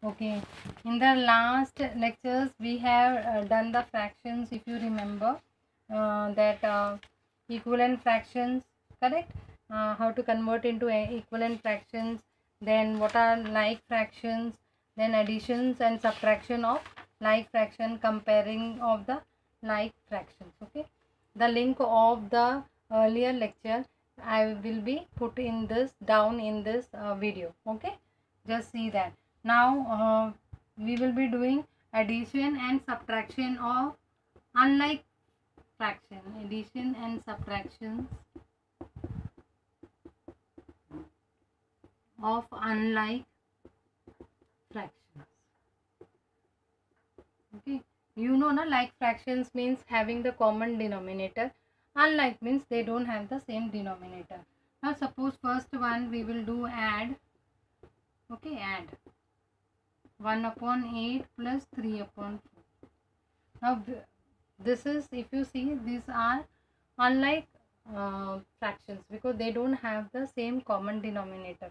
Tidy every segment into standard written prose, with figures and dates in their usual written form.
Okay, in the last lectures we have done the fractions, if you remember, that equivalent fractions, correct? How to convert into equivalent fractions, then what are like fractions, then additions and subtraction of like fraction, comparing of the like fractions. Okay, the link of the earlier lecture I will be put in this down in this video. Okay, just see that. Now we will be doing addition and subtraction of unlike fraction, addition and subtractions of unlike fractions. Okay, you know na, like fractions means having the common denominator, unlike means they don't have the same denominator. Now suppose first one we will do add. Okay, add 1 upon 8 plus 3 upon 4. Now this is, if you see, these are unlike fractions because they don't have the same common denominator.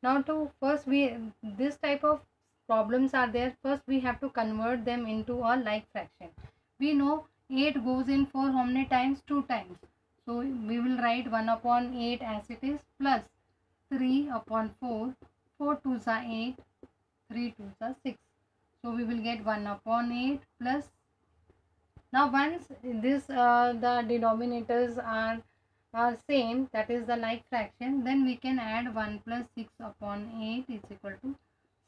Now to first this type of problems are there, first we have to convert them into a like fraction. We know 8 goes in 4 how many times? 2 times. So we will write 1 upon 8 as it is plus 3 upon 4. 4 2s are 8, 3 2s are 6. So we will get 1 upon 8 plus. Now once this the denominators are same, that is the like fraction, then we can add 1 plus 6 upon 8 is equal to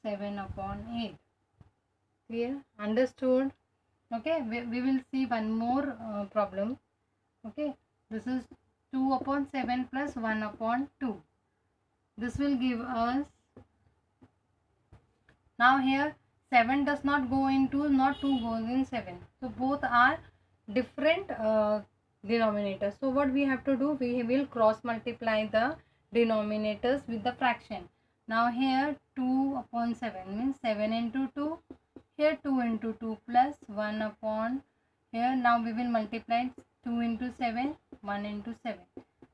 7 upon 8. Clear? Understood? Okay, we will see one more problem. Okay, this is 2 upon 7 plus 1 upon 2. This will give us, now here 7 does not go in 2, not 2 goes in 7. So both are different denominators. So what we have to do, we will cross multiply the denominators with the fraction. Now here 2 upon 7 means 7 into 2. Here 2 into 2 plus 1 upon, here now we will multiply 2 into 7, 1 into 7.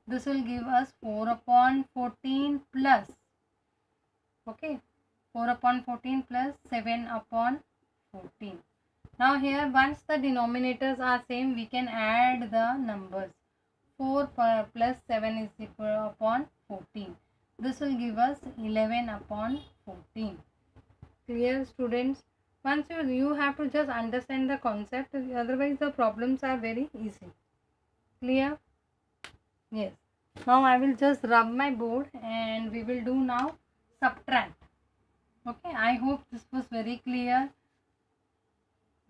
This will give us 4 upon 14 plus, okay, 4 upon 14 plus 7 upon 14. Now here once the denominators are same, we can add the numbers. 4 plus 7 is equal upon 14. This will give us 11 upon 14. Clear, students? Once you have to just understand the concept, otherwise the problems are very easy. Clear? Yes. Now I will just rub my board and we will do now subtract. Okay, I hope this was very clear.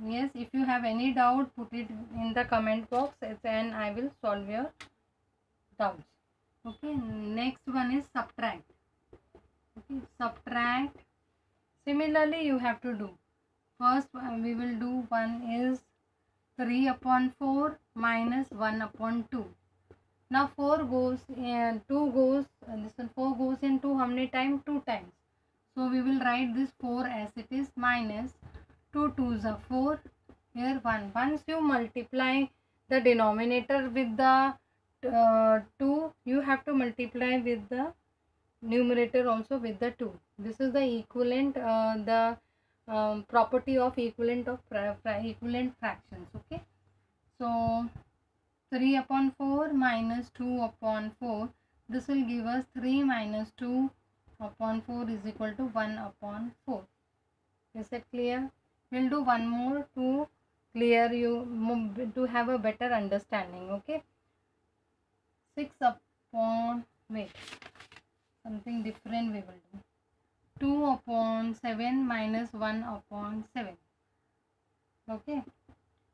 Yes, if you have any doubt, put it in the comment box and I will solve your doubts. Okay, next one is subtract. Okay, subtract. Similarly, you have to do. First, we will do one is 3 upon 4 minus 1 upon 2. Now 4 goes and 2 goes, this one 4 goes in 2 how many times? 2 times. So we will write this 4 as it is minus 2 2s are 4, here 1. Once you multiply the denominator with the 2, you have to multiply with the numerator also with the 2. This is the equivalent, the property of equivalent of equivalent fractions. Okay, so 3 upon 4 minus 2 upon 4, this will give us 3 minus 2 upon 4 is equal to 1 upon 4. Is that clear? We'll do one more to clear you, to have a better understanding. Okay, 6 upon, wait, something different we will do. 2 upon 7 minus 1 upon 7. Okay,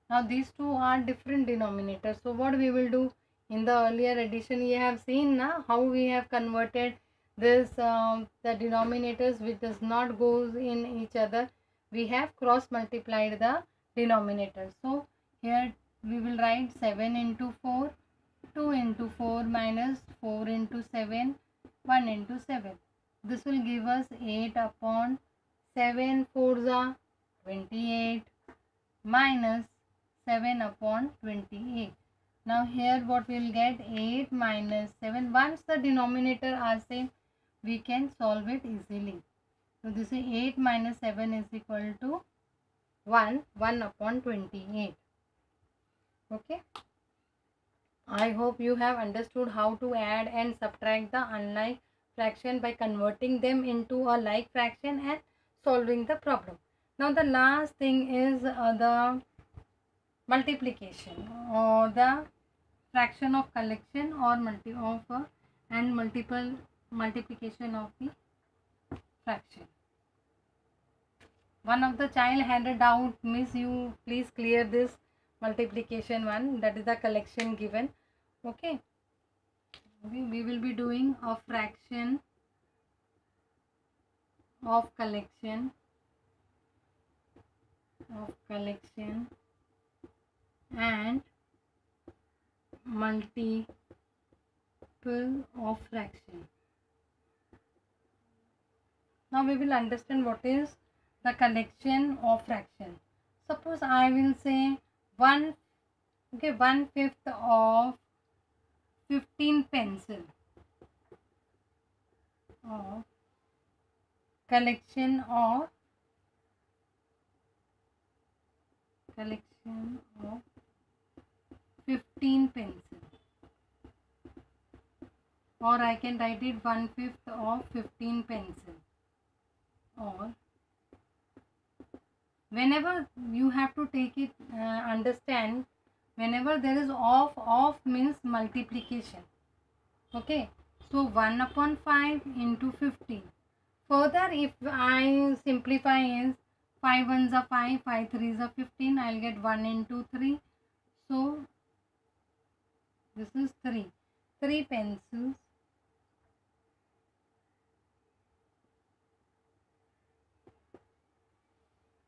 now these two are different denominators. So what we will do, in the earlier addition you have seen now how we have converted this the denominators which does not goes in each other. We have cross multiplied the denominators. So here we will write 7 into 4, 2 into 4 minus 4 into 7, 1 into 7. This will give us 8 upon 7 4s are 28 minus 7 upon 28. Now here what we will get, 8 minus 7. Once the denominator are same, we can solve it easily. So this is 8 minus 7 is equal to 1 upon 28. Okay. I hope you have understood how to add and subtract the unlike fraction by converting them into a like fraction and solving the problem. Now the last thing is the multiplication or the fraction of collection or multiple multiplication of the fraction. One of the child had a doubt, miss, you please clear this multiplication one, that is the collection given. Okay, we will be doing a fraction of collection and multiple of fraction. Now we will understand what is the collection of fraction. Suppose I will say 1/5 of 15 pencil of collection of 15 pencil, or I can write it 1/5 of 15 pencil, or whenever you have to take it, understand whenever there is of means multiplication. Okay, so 1 upon 5 into 15. Further, if I simplify is 5 ones are 5, 5 threes are 15, I'll get 1 into 3. So this is 3 pencils.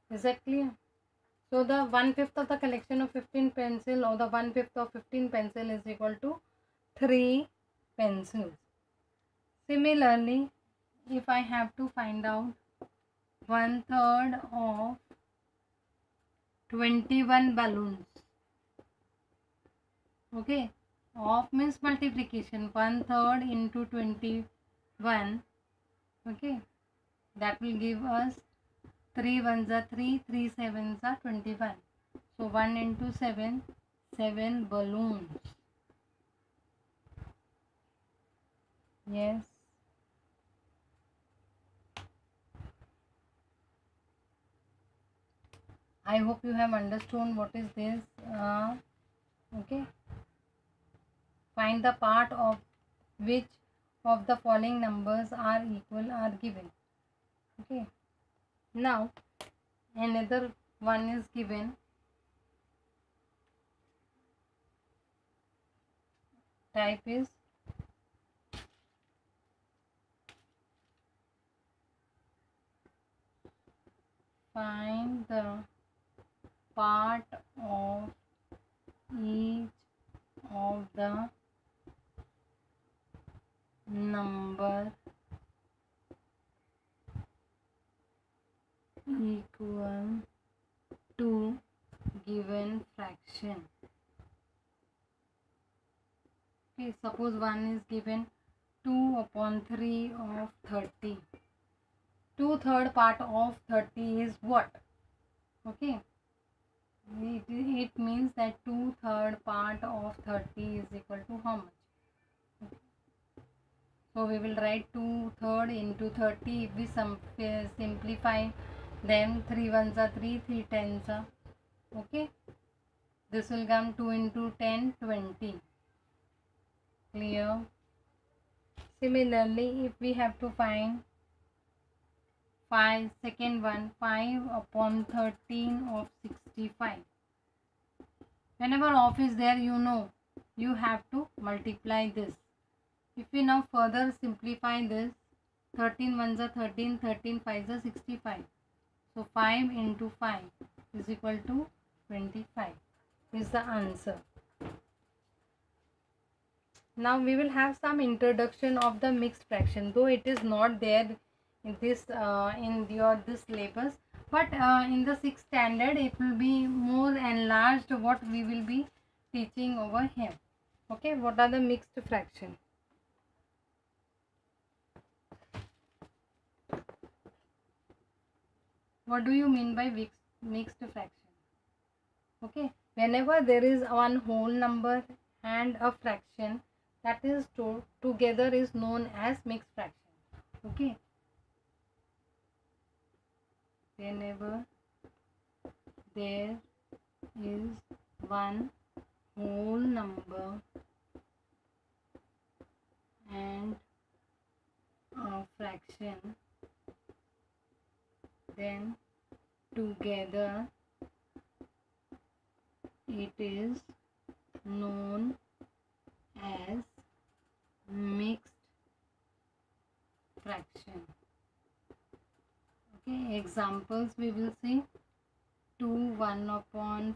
Is that clear? So the 1/5 of the collection of 15 pencil, or the 1/5 of 15 pencil is equal to 3 pencils. Similarly, if I have to find out 1/3 of 21 balloons, okay, of means multiplication, 1/3 into 21, okay, that will give us 3 ones are 3, 3 sevens are 21. So 1 into 7, 7 balloons. Yes. I hope you have understood what is this. Okay. Find the part of which of the following numbers are equal are given. Okay. Now another one is given. Type is find the part of each of the number equal to given fraction. Okay, suppose 1 is given 2 upon 3 of 30. 2/3 part of 30 is what? Okay, it means that 2/3 part of 30 is equal to how much? Okay. So we will write 2/3 into 30. If we simplify them, 3 ones are 3, 3 tens are, okay, this will come 2 into 10, 20. Clear? Similarly, if we have to find 5, second one, 5 upon 13 of 65. Whenever of is there, you know you have to multiply this. If we now further simplify this, 13 ones are 13, 13 fives are 65. So 5 into 5 is equal to 25 is the answer. Now we will have some introduction of the mixed fraction, though it is not there in this this syllabus, but in the 6th standard it will be more enlarged what we will be teaching over here. Okay, what are the mixed fraction? What do you mean by mixed fraction? Okay, whenever there is one whole number and a fraction, that is together is known as mixed fraction. Okay, whenever there is one whole number and a fraction, then together it is known as mixed fraction. Okay, examples we will see. 2 1 upon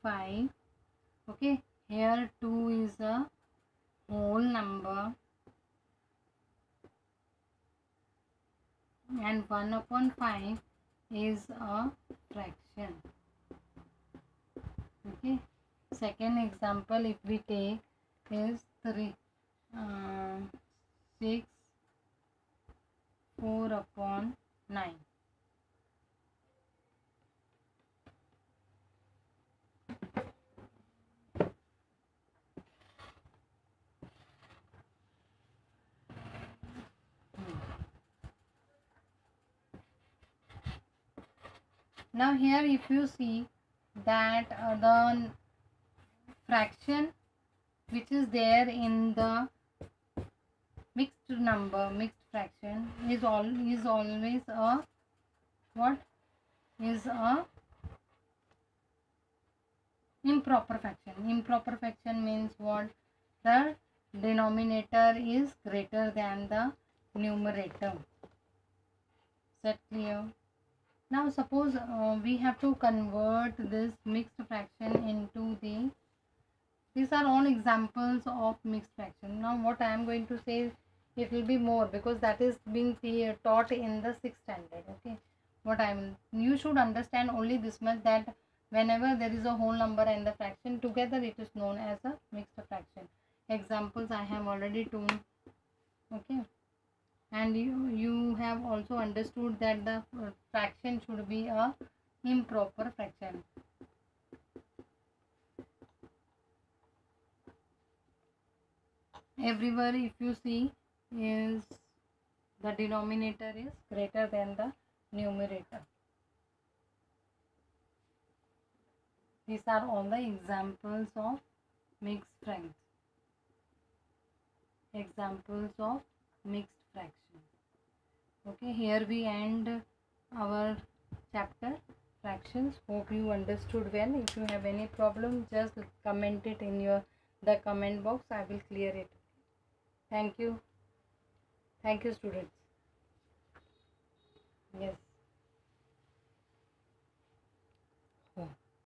5. Okay, here 2 is a whole number and 1 upon 5 is a fraction. Okay, second example if we take is 6 4 upon 9. Now here if you see that the fraction which is there in the mixed fraction is always a what is a improper fraction. Improper fraction means what? The denominator is greater than the numerator. Is that clear? Now suppose we have to convert this mixed fraction into these are all examples of mixed fraction. Now what I am going to say, it will be more because that is being taught in the 6th standard. Okay, you should understand only this much, that whenever there is a whole number and the fraction together, it is known as a mixed fraction. Examples I have already told. Okay, and you have also understood that the fraction should be a improper fraction. Everywhere if you see is the denominator is greater than the numerator. These are all the examples of mixed fraction. Examples of mixed fraction. Okay, here we end our chapter fractions. Hope you understood well. If you have any problem, just comment it in the comment box. I will clear it. Thank you. Thank you, students.